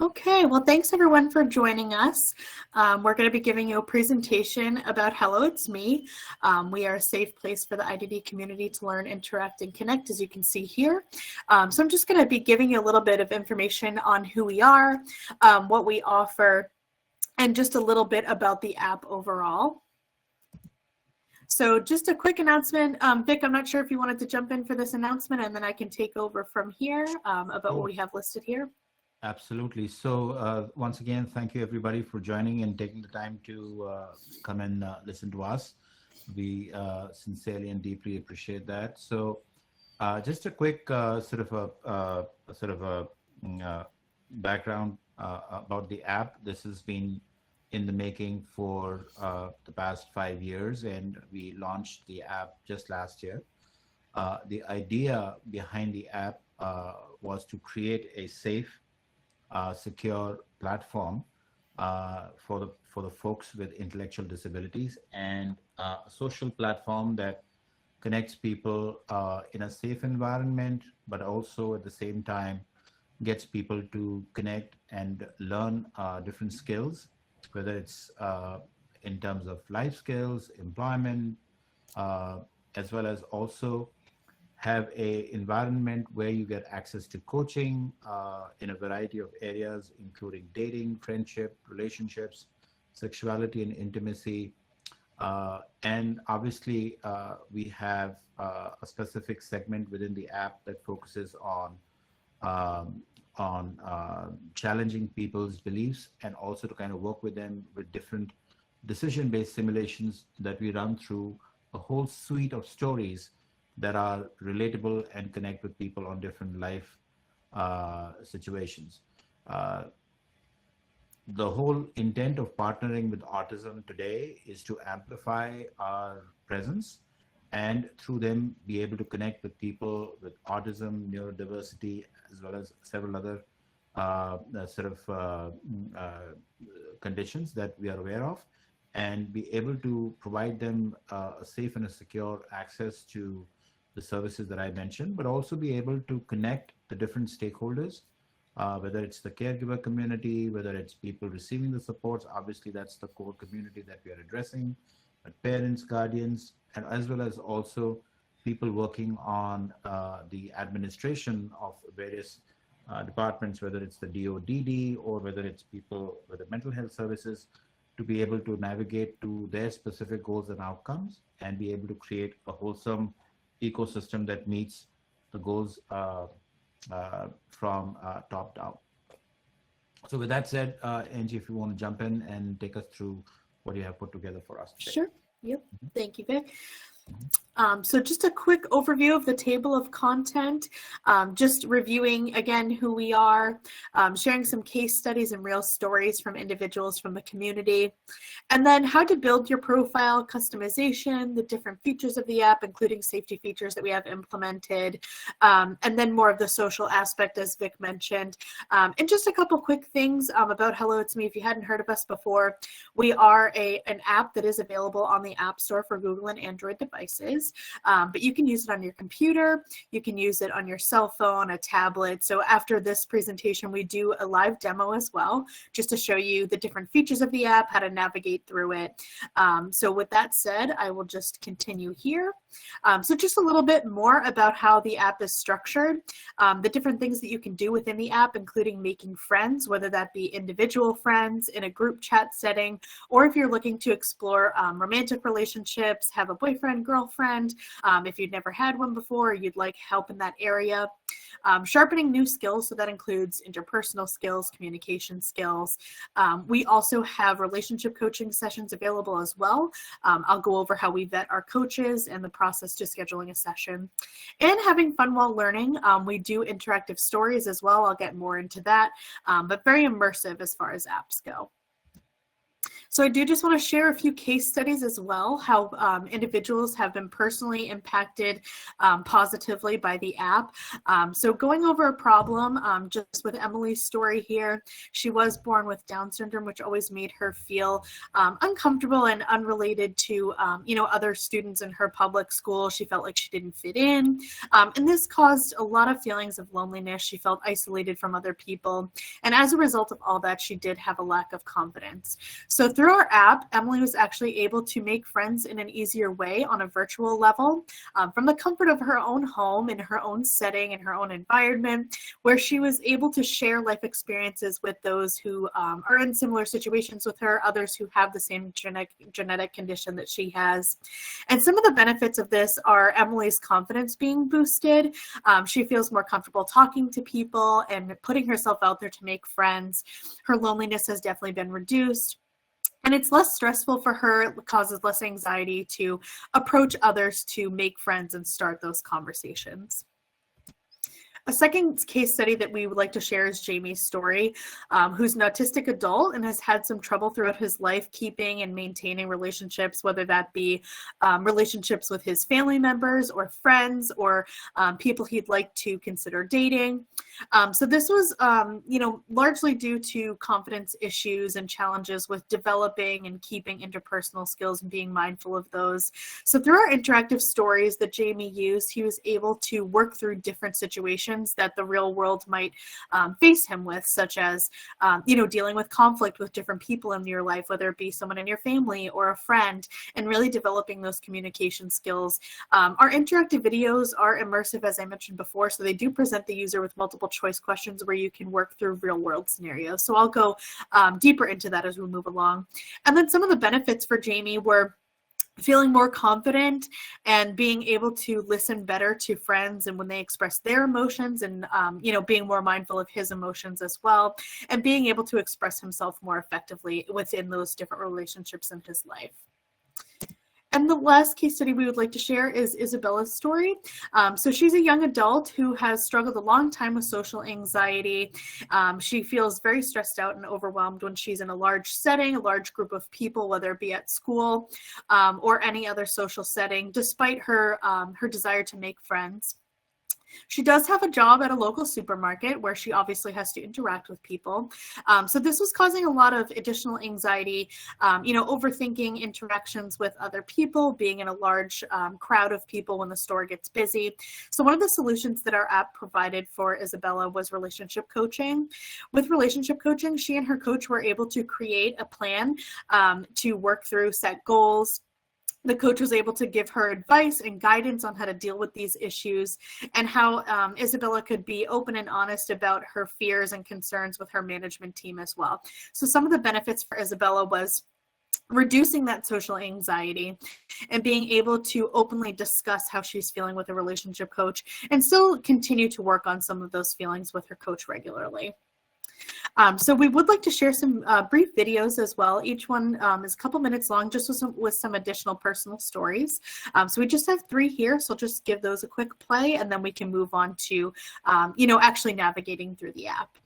Okay, well, thanks everyone for joining us. We're going to be giving you a presentation about Hello, It's Me. We are a safe place for the IDD community to learn, interact, and connect, as you can see here. So I'm just going to be giving you a little bit of information on who we are, what we offer, and just a little bit about the app overall. So just a quick announcement. Vik, I'm not sure if you wanted to jump in for this announcement, and then I can take over from here about what we have listed here. Absolutely. So once again, thank you everybody for joining and taking the time to come and listen to us. We sincerely and deeply appreciate that. So just a quick sort of a background about the app. This has been in the making for the past 5 years, and we launched the app just last year. The idea behind the app was to create a safe, secure platform for the folks with intellectual disabilities, and a social platform that connects people in a safe environment, but also at the same time gets people to connect and learn different skills, whether it's in terms of life skills, employment, as well as also have a environment where you get access to coaching in a variety of areas, including dating, friendship, relationships, sexuality and intimacy. And obviously, we have a specific segment within the app that focuses on challenging people's beliefs, and also to kind of work with them with different decision-based simulations that we run through a whole suite of stories that are relatable and connect with people on different life situations. The whole intent of partnering with Autism Today is to amplify our presence and through them be able to connect with people with autism, neurodiversity, as well as several other conditions that we are aware of, and be able to provide them a safe and a secure access to the services that I mentioned, but also be able to connect the different stakeholders, whether it's the caregiver community, whether it's people receiving the supports. Obviously, that's the core community that we are addressing, but parents, guardians, and as well as also people working on the administration of various departments, whether it's the DODD or whether it's people with the mental health services, to be able to navigate to their specific goals and outcomes and be able to create a wholesome ecosystem that meets the goals from top down. So with that said, Angie, if you want to jump in and take us through what you have put together for us today. Sure. Yep. Thank you, Vik. So just a quick overview of the table of content, just reviewing again who we are, sharing some case studies and real stories from individuals from the community, and then how to build your profile, customization, the different features of the app, including safety features that we have implemented, and then more of the social aspect, as Vik mentioned. And just a couple quick things about Hello, It's Me. If you hadn't heard of us before, we are an app that is available on the App Store for Google and Android devices. But you can use it on your computer, you can use it on your cell phone, a tablet. So after this presentation, we do a live demo as well, just to show you the different features of the app, how to navigate through it. So with that said, I will just continue here. So just a little bit more about how the app is structured, the different things that you can do within the app, including making friends, whether that be individual friends in a group chat setting, or if you're looking to explore romantic relationships, have a boyfriend, girlfriend, if you've never had one before, you'd like help in that area. Sharpening new skills, so that includes interpersonal skills, communication skills. We also have relationship coaching sessions available as well. I'll go over how we vet our coaches and the process to scheduling a session. And having fun while learning, we do interactive stories as well. I'll get more into that, but very immersive as far as apps go. So I do just want to share a few case studies as well, how individuals have been personally impacted positively by the app. So going over a problem, just with Emily's story here, she was born with Down syndrome, which always made her feel uncomfortable and unrelated to, other students in her public school. She felt like she didn't fit in. And this caused a lot of feelings of loneliness. She felt isolated from other people. And as a result of all that, she did have a lack of confidence. So through our app, Emily was actually able to make friends in an easier way on a virtual level, from the comfort of her own home, in her own setting, in her own environment, where she was able to share life experiences with those who are in similar situations with her, others who have the same genetic condition that she has. And some of the benefits of this are Emily's confidence being boosted. She feels more comfortable talking to people and putting herself out there to make friends. Her loneliness has definitely been reduced. And it's less stressful for her. It causes less anxiety to approach others to make friends and start those conversations. A second case study that we would like to share is Jamie's story, who's an autistic adult and has had some trouble throughout his life keeping and maintaining relationships, whether that be relationships with his family members or friends or people he'd like to consider dating. So this was, largely due to confidence issues and challenges with developing and keeping interpersonal skills and being mindful of those. So through our interactive stories that Jamie used, he was able to work through different situations that the real world might face him with, such as, dealing with conflict with different people in your life, whether it be someone in your family or a friend, and really developing those communication skills. Our interactive videos are immersive, as I mentioned before, so they do present the user with multiple choice questions where you can work through real world scenarios. So I'll go deeper into that as we move along. And then some of the benefits for Jamie were feeling more confident and being able to listen better to friends and when they express their emotions, and being more mindful of his emotions as well, and being able to express himself more effectively within those different relationships in his life. And the last case study we would like to share is Isabella's story. So she's a young adult who has struggled a long time with social anxiety. She feels very stressed out and overwhelmed when she's in a large setting, a large group of people, whether it be at school or any other social setting, despite her desire to make friends. She does have a job at a local supermarket where she obviously has to interact with people. So this was causing a lot of additional anxiety, overthinking interactions with other people, being in a large crowd of people when the store gets busy. So one of the solutions that our app provided for Isabella was relationship coaching. With relationship coaching, she and her coach were able to create a plan to work through, set goals. The coach was able to give her advice and guidance on how to deal with these issues, and how Isabella could be open and honest about her fears and concerns with her management team as well. So some of the benefits for Isabella was reducing that social anxiety and being able to openly discuss how she's feeling with a relationship coach, and still continue to work on some of those feelings with her coach regularly. So we would like to share some brief videos as well. Each one is a couple minutes long, just with some additional personal stories. So we just have 3 here, so I'll just give those a quick play, and then we can move on to, actually navigating through the app.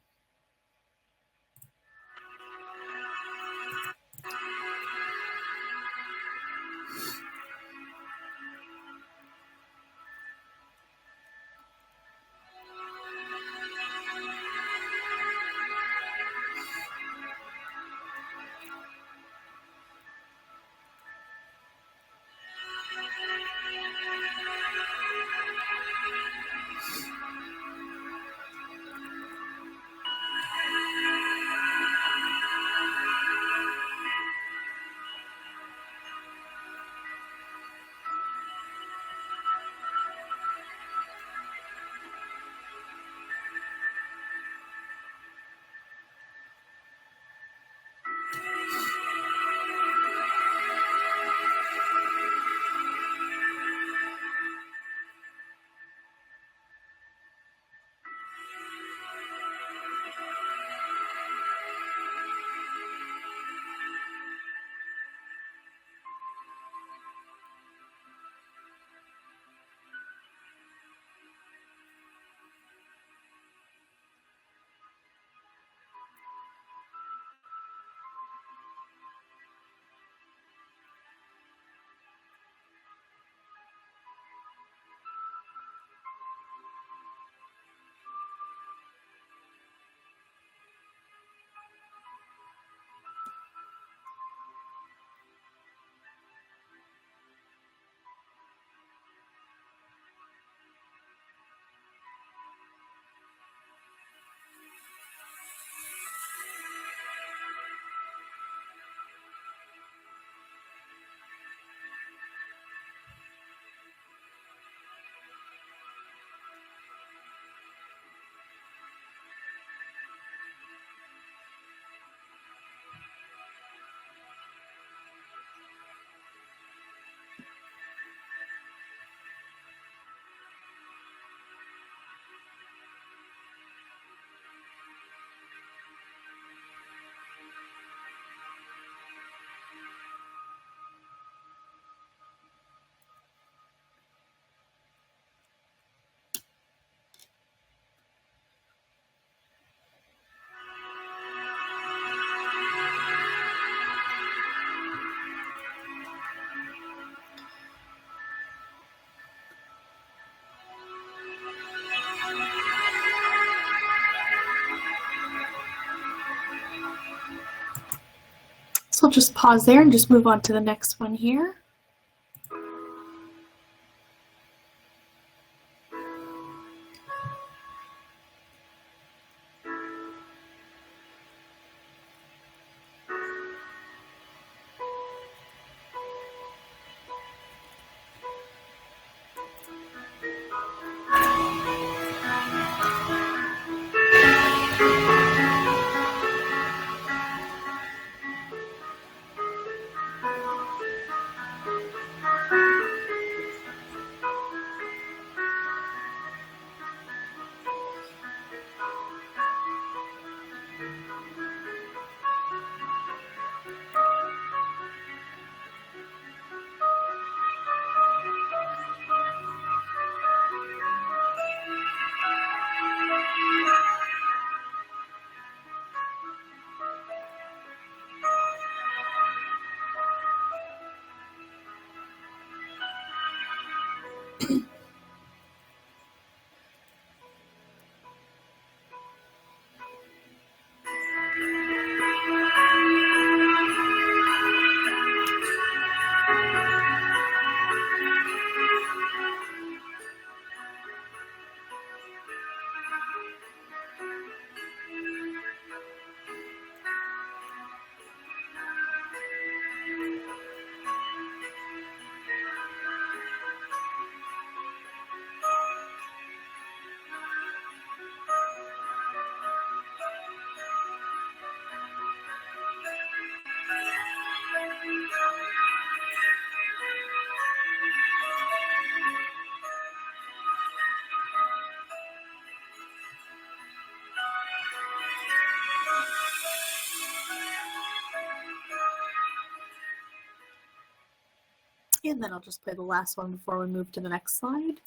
So I'll just pause there and just move on to the next one here. And then I'll just play the last one before we move to the next slide.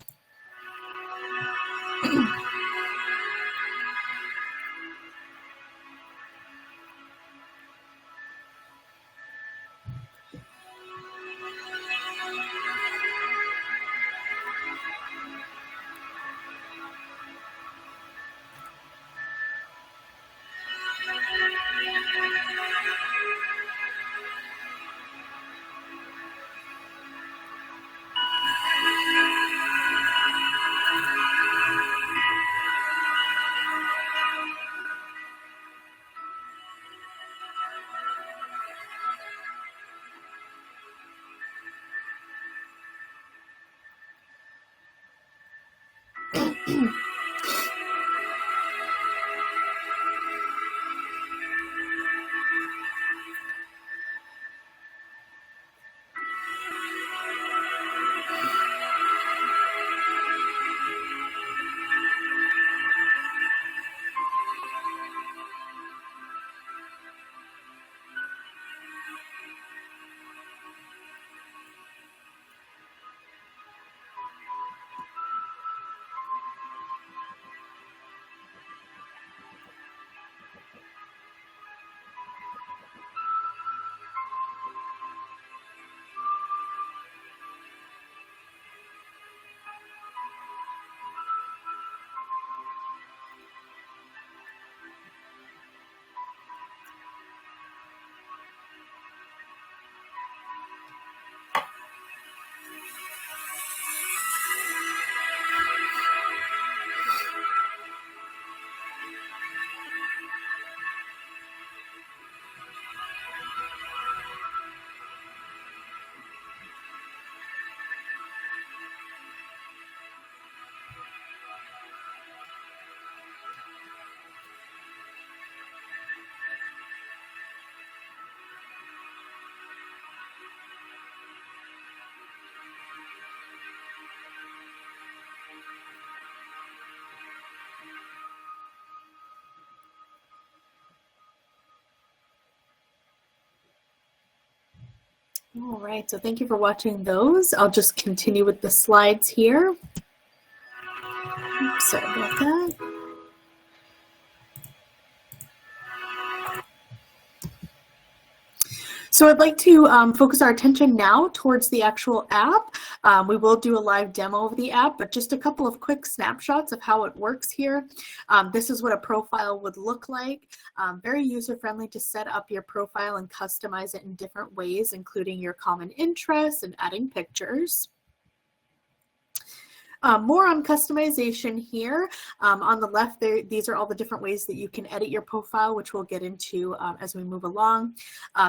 All right, so thank you for watching those. I'll just continue with the slides here. Oops, sorry about that. So I'd like to focus our attention now towards the actual app. We will do a live demo of the app, but just a couple of quick snapshots of how it works here. This is what a profile would look like. Very user-friendly to set up your profile and customize it in different ways, including your common interests and adding pictures. More on customization here. On the left there, these are all the different ways that you can edit your profile, which we'll get into as we move along.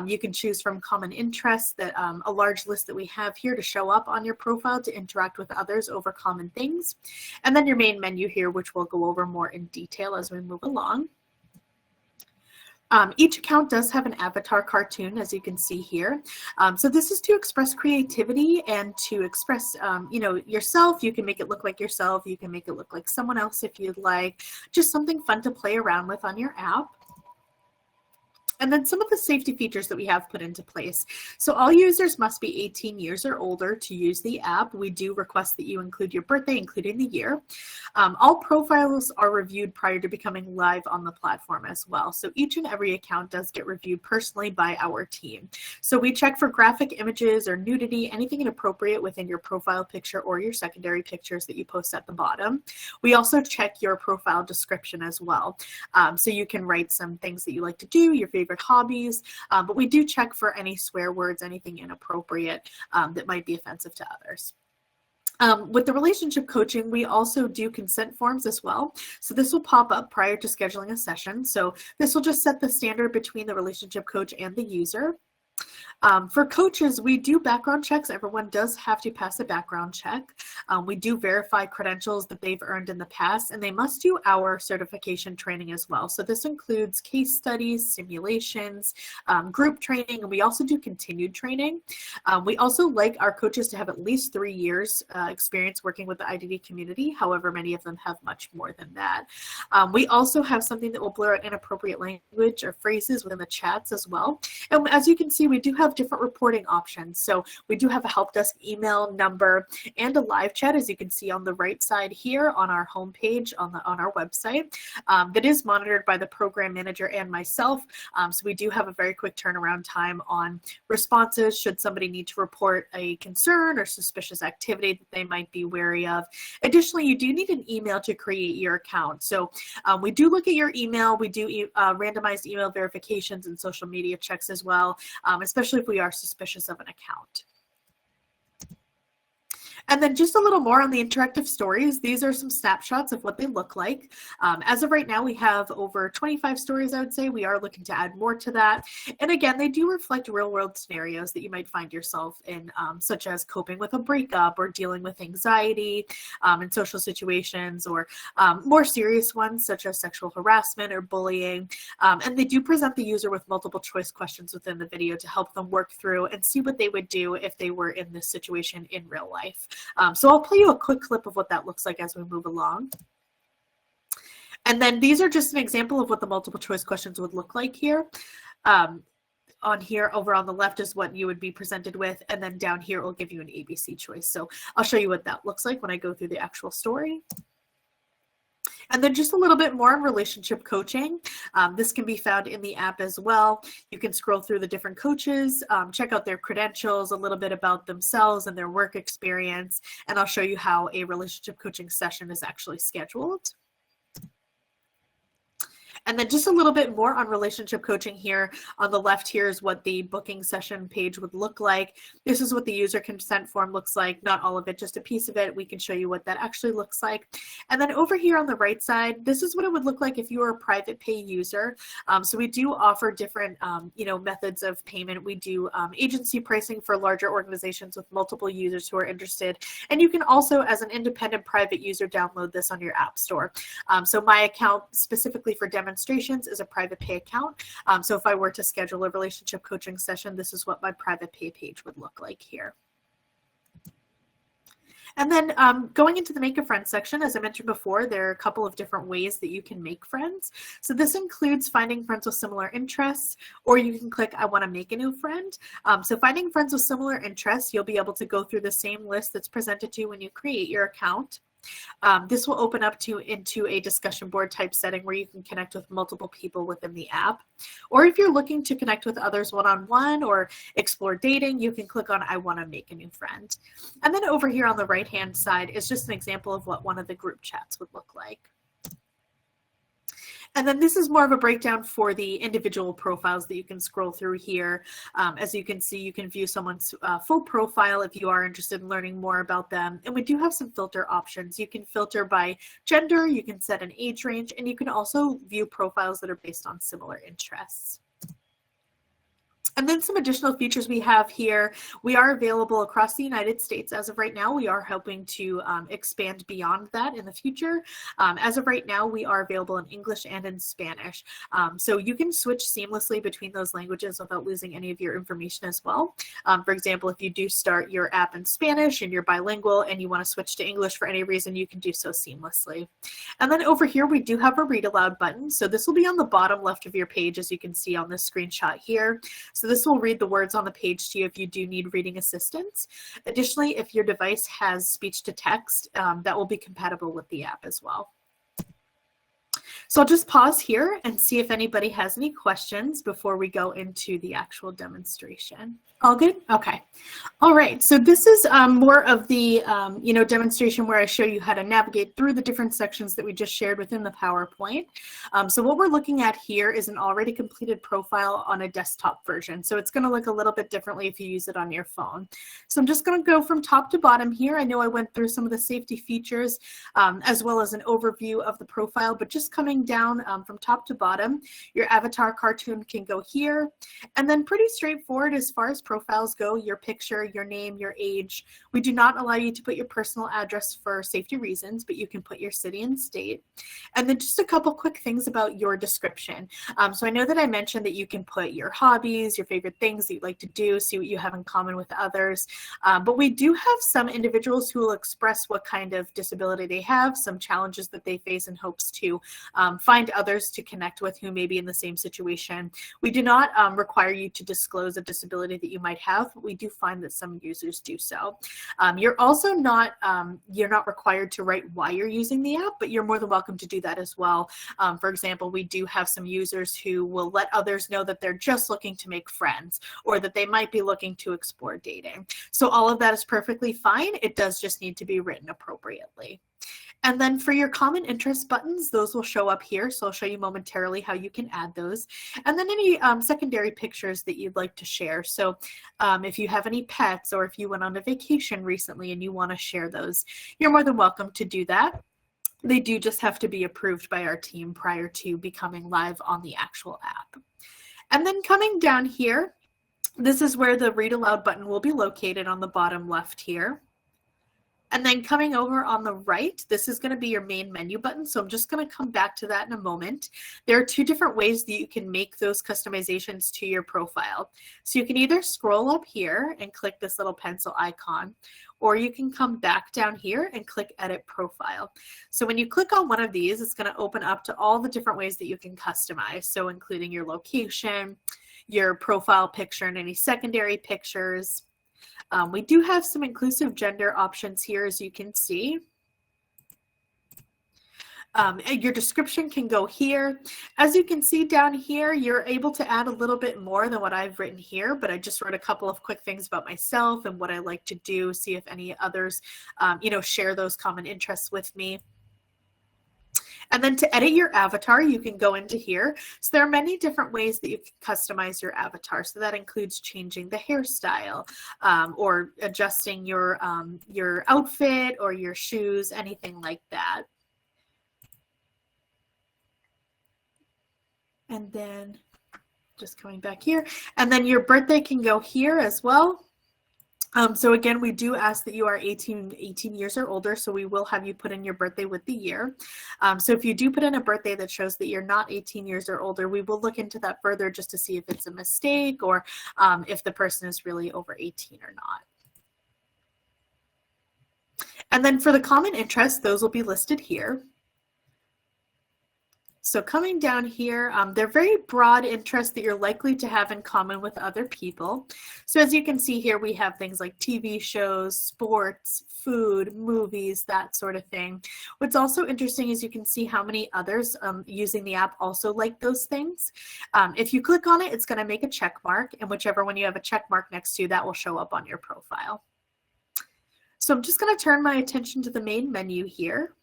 You can choose from common interests, that a large list that we have here to show up on your profile to interact with others over common things. And then your main menu here, which we'll go over more in detail as we move along. Each account does have an avatar cartoon, as you can see here. So this is to express creativity and to express, yourself. You can make it look like yourself. You can make it look like someone else if you'd like. Just something fun to play around with on your app. And then some of the safety features that we have put into place. So all users must be 18 years or older to use the app. We do request that you include your birthday, including the year. All profiles are reviewed prior to becoming live on the platform as well. So each and every account does get reviewed personally by our team. So we check for graphic images or nudity, anything inappropriate within your profile picture or your secondary pictures that you post at the bottom. We also check your profile description as well. So you can write some things that you like to do, your favorite hobbies, but we do check for any swear words, anything inappropriate that might be offensive to others. With the relationship coaching, we also do consent forms as well. So this will pop up prior to scheduling a session. So this will just set the standard between the relationship coach and the user. For coaches, we do background checks. Everyone does have to pass a background check. We do verify credentials that they've earned in the past, and they must do our certification training as well. So this includes case studies, simulations, group training, and we also do continued training. We also like our coaches to have at least 3 years experience working with the IDD community. However, many of them have much more than that. We also have something that will blur out inappropriate language or phrases within the chats as well. And as you can see, we do have different reporting options. So we do have a help desk email number and a live chat, as you can see on the right side here on our homepage on our website, that is monitored by the program manager and myself. So we do have a very quick turnaround time on responses should somebody need to report a concern or suspicious activity that they might be wary of. Additionally, you do need an email to create your account. So we do look at your email. We do randomized email verifications and social media checks as well, especially if we are suspicious of an account. And then just a little more on the interactive stories. These are some snapshots of what they look like. As of right now, we have over 25 stories, I would say. We are looking to add more to that. And again, they do reflect real world scenarios that you might find yourself in, such as coping with a breakup or dealing with anxiety in social situations, or more serious ones such as sexual harassment or bullying. And they do present the user with multiple choice questions within the video to help them work through and see what they would do if they were in this situation in real life. So I'll play you a quick clip of what that looks like as we move along. And then these are just an example of what the multiple choice questions would look like here. On here, over on the left is what you would be presented with, and then down here it will give you an ABC choice. So I'll show you what that looks like when I go through the actual story. And then just a little bit more on relationship coaching. This can be found in the app as well. You can scroll through the different coaches, check out their credentials, a little bit about themselves and their work experience, and I'll show you how a relationship coaching session is actually scheduled. And then just a little bit more on relationship coaching here. On the left here is what the booking session page would look like. This is what the user consent form looks like. Not all of it, just a piece of it. We can show you what that actually looks like. And then over here on the right side, this is what it would look like if you were a private pay user. So we do offer different methods of payment. We do agency pricing for larger organizations with multiple users who are interested. And you can also, as an independent private user, download this on your app store. So my account specifically for demonstrations is a private pay account. So if I were to schedule a relationship coaching session, this is what my private pay page would look like here. And then going into the Make a Friend section, as I mentioned before, there are a couple of different ways that you can make friends. So this includes finding friends with similar interests, or you can click I want to make a new friend. So finding friends with similar interests, you'll be able to go through the same list that's presented to you when you create your account. This will open up into a discussion board type setting where you can connect with multiple people within the app. Or if you're looking to connect with others one-on-one or explore dating, you can click on I want to make a new friend. And then over here on the right-hand side is just an example of what one of the group chats would look like. And then this is more of a breakdown for the individual profiles that you can scroll through here. As you can see, you can view someone's full profile if you are interested in learning more about them. And we do have some filter options. You can filter by gender, you can set an age range, and you can also view profiles that are based on similar interests. And then some additional features we have here. We are available across the United States. As of right now, we are hoping to expand beyond that in the future. As of right now, we are available in English and in Spanish. So you can switch seamlessly between those languages without losing any of your information as well. For example, if you do start your app in Spanish and you're bilingual and you want to switch to English for any reason, you can do so seamlessly. And then over here, we do have a read aloud button. So this will be on the bottom left of your page, as you can see on this screenshot here. So this will read the words on the page to you if you do need reading assistance. Additionally, if your device has speech to text, that will be compatible with the app as well. So I'll just pause here and see if anybody has any questions before we go into the actual demonstration. All good? Okay. All right. So this is more of the demonstration where I show you how to navigate through the different sections that we just shared within the PowerPoint. So what we're looking at here is an already completed profile on a desktop version. So it's going to look a little bit differently if you use it on your phone. So I'm just going to go from top to bottom here. I know I went through some of the safety features as well as an overview of the profile, but just coming down from top to bottom, your avatar cartoon can go here. And then pretty straightforward as far as profiles go, your picture, your name, your age. We do not allow you to put your personal address for safety reasons, but you can put your city and state. And then just a couple quick things about your description. So I know that I mentioned that you can put your hobbies, your favorite things that you like to do, see what you have in common with others. But we do have some individuals who will express what kind of disability they have, some challenges that they face in hopes to find others to connect with who may be in the same situation. We do not require you to disclose a disability that you might have, but we do find that some users do so. You're also not required to write why you're using the app, but you're more than welcome to do that as well. For example, we do have some users who will let others know that they're just looking to make friends or that they might be looking to explore dating. So all of that is perfectly fine. It does just need to be written appropriately. And then for your common interest buttons, those will show up here. So I'll show you momentarily how you can add those. And then any secondary pictures that you'd like to share. So if you have any pets or if you went on a vacation recently and you want to share those, you're more than welcome to do that. They do just have to be approved by our team prior to becoming live on the actual app. And then coming down here, this is where the read aloud button will be located on the bottom left here. And then coming over on the right, this is going to be your main menu button. So I'm just going to come back to that in a moment. There are two different ways that you can make those customizations to your profile. So you can either scroll up here and click this little pencil icon, or you can come back down here and click Edit Profile. So when you click on one of these, it's going to open up to all the different ways that you can customize. So including your location, your profile picture, and any secondary pictures. We do have some inclusive gender options here, as you can see. Your description can go here. As you can see down here, you're able to add a little bit more than what I've written here, but I just wrote a couple of quick things about myself and what I like to do, see if any others, share those common interests with me. And then to edit your avatar, you can go into here. So there are many different ways that you can customize your avatar. So that includes changing the hairstyle or adjusting your outfit or your shoes, anything like that. And then just coming back here. And then your birthday can go here as well. So again, we do ask that you are 18 years or older, so we will have you put in your birthday with the year. So if you do put in a birthday that shows that you're not 18 years or older, we will look into that further just to see if it's a mistake or if the person is really over 18 or not. And then for the common interests, those will be listed here. So coming down here, they're very broad interests that you're likely to have in common with other people. So as you can see here, we have things like TV shows, sports, food, movies, that sort of thing. What's also interesting is you can see how many others using the app also like those things. If you click on it, it's going to make a check mark, and whichever one you have a check mark next to, that will show up on your profile. So I'm just going to turn my attention to the main menu here.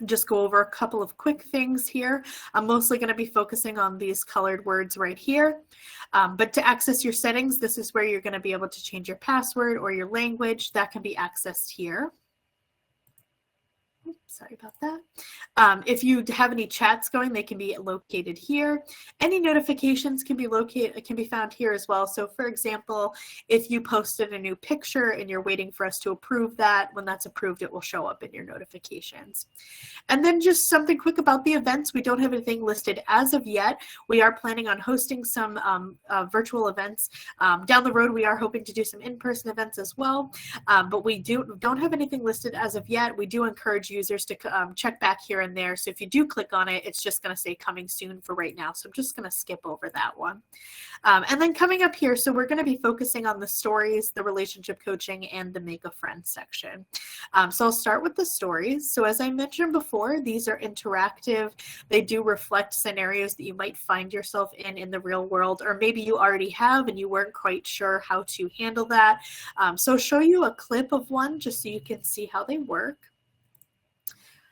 Just go over a couple of quick things here. I'm mostly going to be focusing on these colored words right here. But to access your settings, this is where you're going to be able to change your password or your language. That can be accessed here. Oops, sorry about that. If you have any chats going, they can be located here. Any notifications can be found here as well. So for example, if you posted a new picture and you're waiting for us to approve that, when that's approved, it will show up in your notifications. And then just something quick about the events. We don't have anything listed as of yet. We are planning on hosting some virtual events. Down the road, we are hoping to do some in-person events as well. But we don't have anything listed as of yet. We do encourage users to check back here and there. So if you do click on it, it's just going to say coming soon for right now. So I'm just going to skip over that one. And then coming up here, so we're going to be focusing on the stories, the relationship coaching, and the make a friend section. So I'll start with the stories. So as I mentioned before, these are interactive. They do reflect scenarios that you might find yourself in the real world, or maybe you already have and you weren't quite sure how to handle that. So I'll show you a clip of one just so you can see how they work.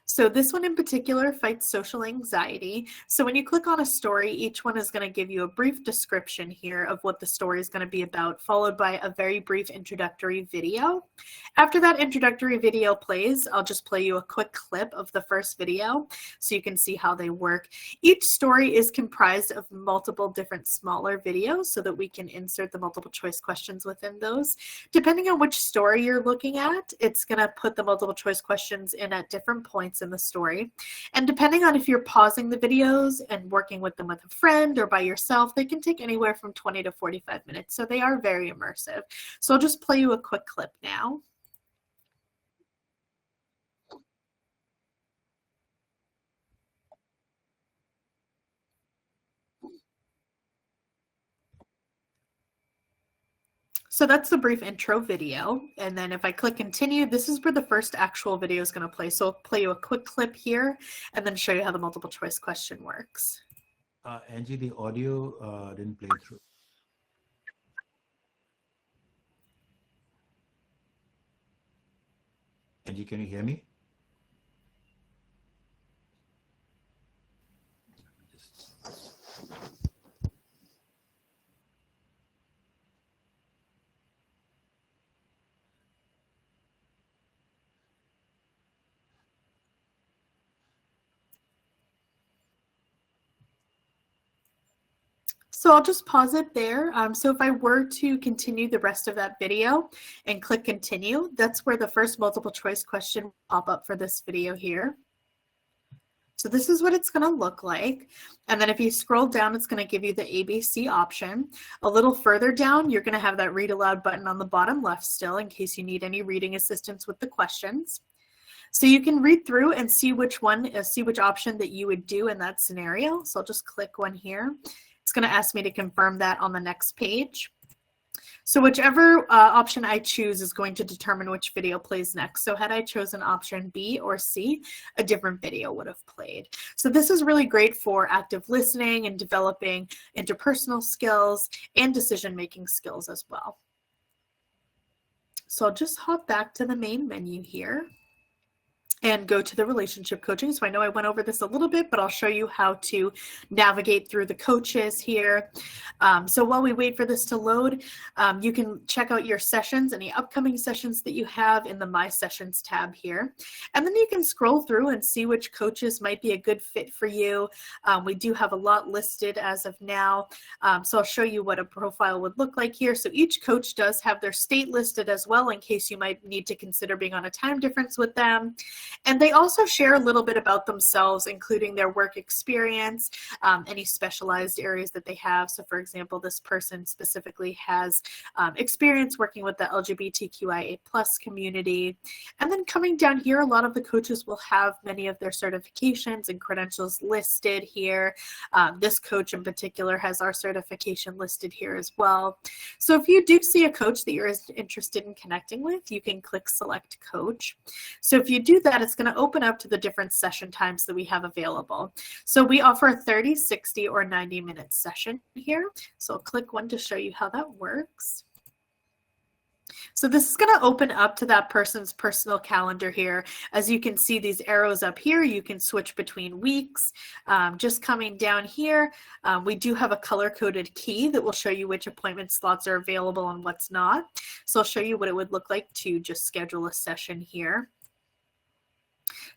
So this one in particular fights social anxiety. So when you click on a story, each one is going to give you a brief description here of what the story is going to be about, followed by a very brief introductory video. After that introductory video plays, I'll just play you a quick clip of the first video so you can see how they work. Each story is comprised of multiple different smaller videos so that we can insert the multiple choice questions within those. Depending on which story you're looking at, it's going to put the multiple choice questions in at different points in the story. And depending on if you're pausing the videos and working with them with a friend or by yourself, they can take anywhere from 20 to 45 minutes. So they are very immersive. So I'll just play you a quick clip now. So that's the brief intro video. And then if I click continue, this is where the first actual video is going to play. So I'll play you a quick clip here and then show you how the multiple choice question works. Angie, the audio didn't play through. Angie, can you hear me? So I'll just pause it there. So if I were to continue the rest of that video and click continue, that's where the first multiple choice question will pop up for this video here. So this is what it's going to look like. And then if you scroll down, it's going to give you the ABC option. A little further down, you're going to have that read aloud button on the bottom left still in case you need any reading assistance with the questions. So you can read through and see which option that you would do in that scenario. So I'll just click one here. It's going to ask me to confirm that on the next page. So whichever option I choose is going to determine which video plays next. So had I chosen option B or C, a different video would have played. So this is really great for active listening and developing interpersonal skills and decision-making skills as well. So I'll just hop back to the main menu here and go to the relationship coaching. So I know I went over this a little bit, but I'll show you how to navigate through the coaches here. So while we wait for this to load, you can check out your sessions, any upcoming sessions that you have in the My Sessions tab here. And then you can scroll through and see which coaches might be a good fit for you. We do have a lot listed as of now. So I'll show you what a profile would look like here. So each coach does have their state listed as well in case you might need to consider being on a time difference with them. And they also share a little bit about themselves, including their work experience, any specialized areas that they have. So for example, this person specifically has experience working with the LGBTQIA+ community. And then coming down here, a lot of the coaches will have many of their certifications and credentials listed here. This coach in particular has our certification listed here as well. So if you do see a coach that you're interested in connecting with, you can click select coach. So if you do that, it's going to open up to the different session times that we have available. So we offer a 30, 60, or 90-minute session here. So I'll click one to show you how that works. So this is going to open up to that person's personal calendar here. As you can see these arrows up here, you can switch between weeks. Just coming down here, we do have a color-coded key that will show you which appointment slots are available and what's not. So I'll show you what it would look like to just schedule a session here.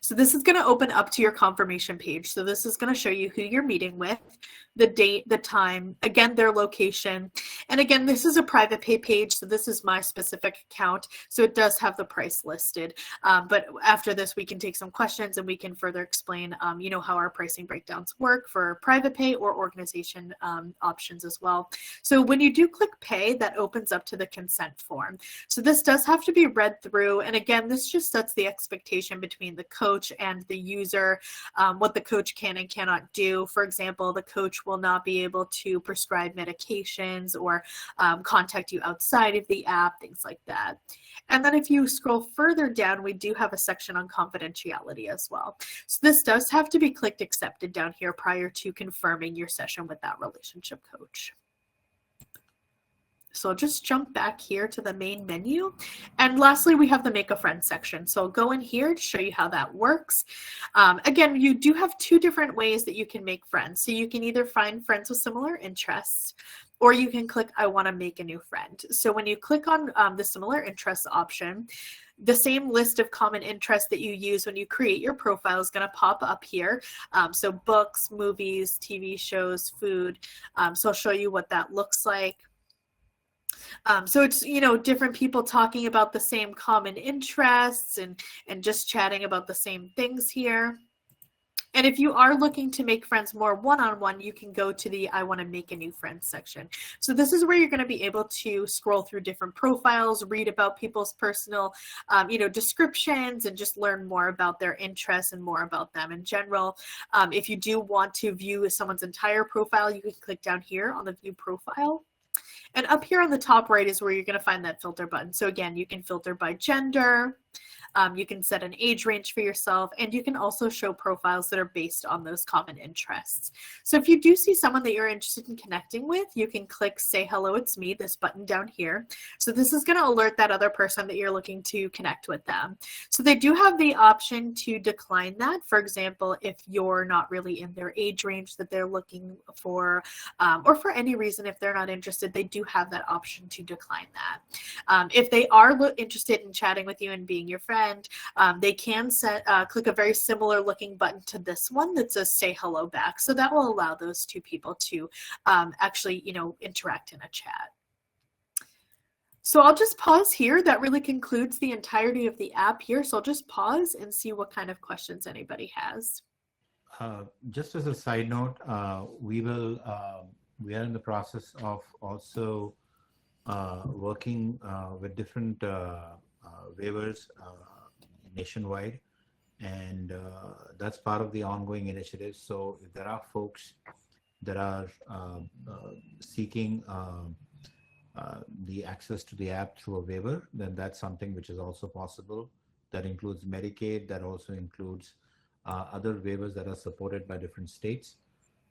So this is going to open up to your confirmation page. So this is going to show you who you're meeting with, the date, the time, again, their location. And again, this is a private pay page. So this is my specific account. So it does have the price listed. But after this, we can take some questions and we can further explain, you know, how our pricing breakdowns work for private pay or organization options as well. So when you do click pay, that opens up to the consent form. So this does have to be read through. And again, this just sets the expectation between the coach and the user, what the coach can and cannot do. For example, the coach will not be able to prescribe medications or contact you outside of the app, things like that. And then if you scroll further down, we do have a section on confidentiality as well. So this does have to be clicked accepted down here prior to confirming your session with that relationship coach. So I'll just jump back here to the main menu. And lastly, we have the Make a Friend section. So I'll go in here to show you how that works. Again, you do have two different ways that you can make friends. So you can either find friends with similar interests, or you can click, I want to make a new friend. So when you click on the similar interests option, the same list of common interests that you use when you create your profile is going to pop up here. So books, movies, TV shows, food. So I'll show you what that looks like. So it's, you know, different people talking about the same common interests and just chatting about the same things here. And if you are looking to make friends more one-on-one, you can go to the I want to make a new friend section. So this is where you're going to be able to scroll through different profiles, read about people's personal, you know, descriptions, and just learn more about their interests and more about them in general. If you do want to view someone's entire profile, you can click down here on the view profile. And up here on the top right is where you're going to find that filter button. So again, you can filter by gender. You can set an age range for yourself, and you can also show profiles that are based on those common interests. So if you do see someone that you're interested in connecting with, you can click Say Hello, It's Me, this button down here. So this is going to alert that other person that you're looking to connect with them. So they do have the option to decline that. For example, if you're not really in their age range that they're looking for, or for any reason, if they're not interested, they do have that option to decline that. If they are interested in chatting with you and being your friend, they can click a very similar looking button to this one that says Say Hello Back. So that will allow those two people to actually, you know, interact in a chat. So I'll just pause here. That really concludes the entirety of the app here. So I'll just pause and see what kind of questions anybody has. Just as a side note, we are in the process of also working with different waivers nationwide, and that's part of the ongoing initiative. So if there are folks that are seeking the access to the app through a waiver, then that's something which is also possible. That includes Medicaid, that also includes other waivers that are supported by different states.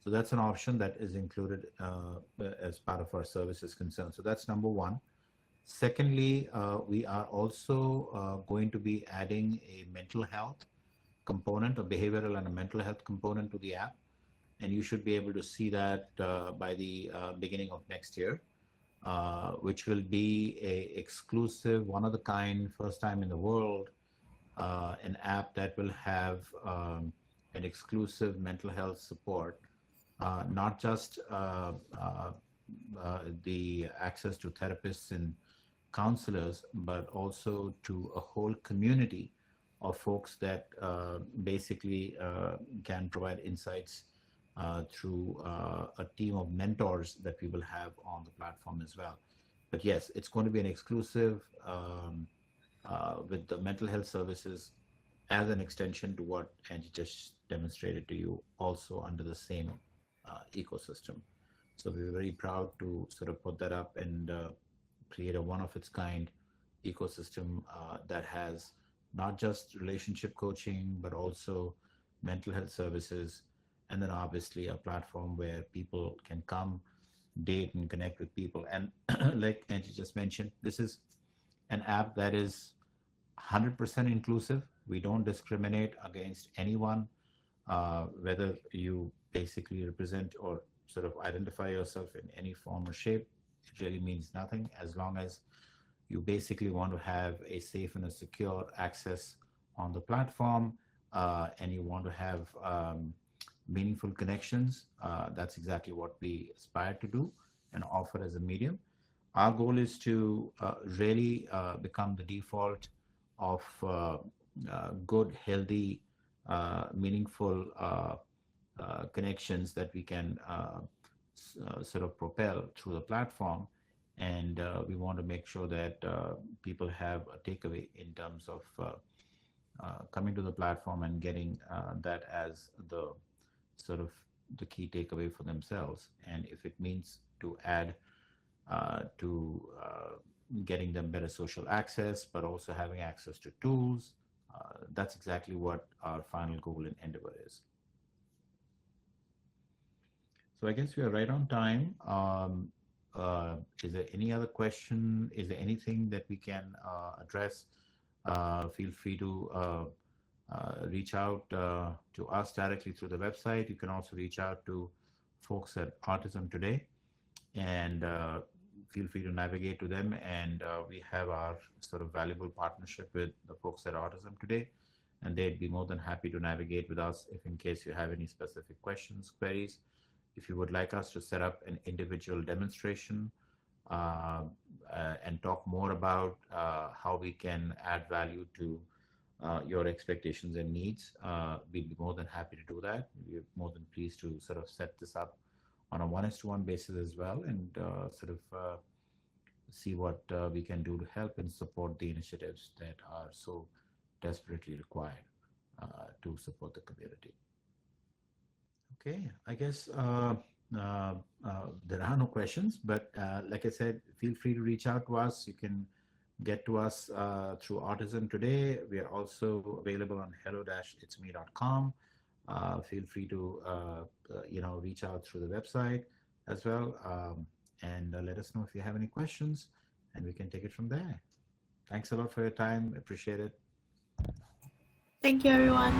So that's an option that is included as part of our services concern. So that's number one. Secondly, we are also going to be adding a mental health component, a behavioral and a mental health component to the app. And you should be able to see that by the beginning of next year, which will be a exclusive, one of the kind, first time in the world, an app that will have an exclusive mental health support, not just the access to therapists and counselors, but also to a whole community of folks that basically can provide insights through a team of mentors that we will have on the platform as well. But yes, it's going to be an exclusive with the mental health services as an extension to what Angie just demonstrated to you, also under the same ecosystem. So we were very proud to sort of put that up and create a one of its kind ecosystem that has not just relationship coaching, but also mental health services. And then obviously a platform where people can come, date, and connect with people. And like Angie just mentioned, this is an app that is 100% inclusive. We don't discriminate against anyone, whether you basically represent or sort of identify yourself in any form or shape. It really means nothing as long as you basically want to have a safe and a secure access on the platform, and you want to have meaningful connections. That's exactly what we aspire to do and offer as a medium. Our goal is to really become the default of good, healthy, meaningful connections that we can sort of propel through the platform. And we want to make sure that people have a takeaway in terms of coming to the platform and getting that as the sort of the key takeaway for themselves. And if it means to add to getting them better social access, but also having access to tools, that's exactly what our final goal and endeavor is. So I guess we are right on time. Is there any other question? Is there anything that we can address? Feel free to reach out to us directly through the website. You can also reach out to folks at Autism Today, and feel free to navigate to them. And we have our sort of valuable partnership with the folks at Autism Today, and they'd be more than happy to navigate with us if in case you have any specific questions, queries. If you would like us to set up an individual demonstration and talk more about how we can add value to your expectations and needs, we'd be more than happy to do that. We're more than pleased to sort of set this up on a one-to-one basis as well, and sort of see what we can do to help and support the initiatives that are so desperately required to support the community. Okay, I guess there are no questions, but like I said, feel free to reach out to us. You can get to us through Autism Today. We are also available on hello-itsme.com. Feel free to reach out through the website as well, and let us know if you have any questions, and we can take it from there. Thanks a lot for your time. Appreciate it. Thank you, everyone.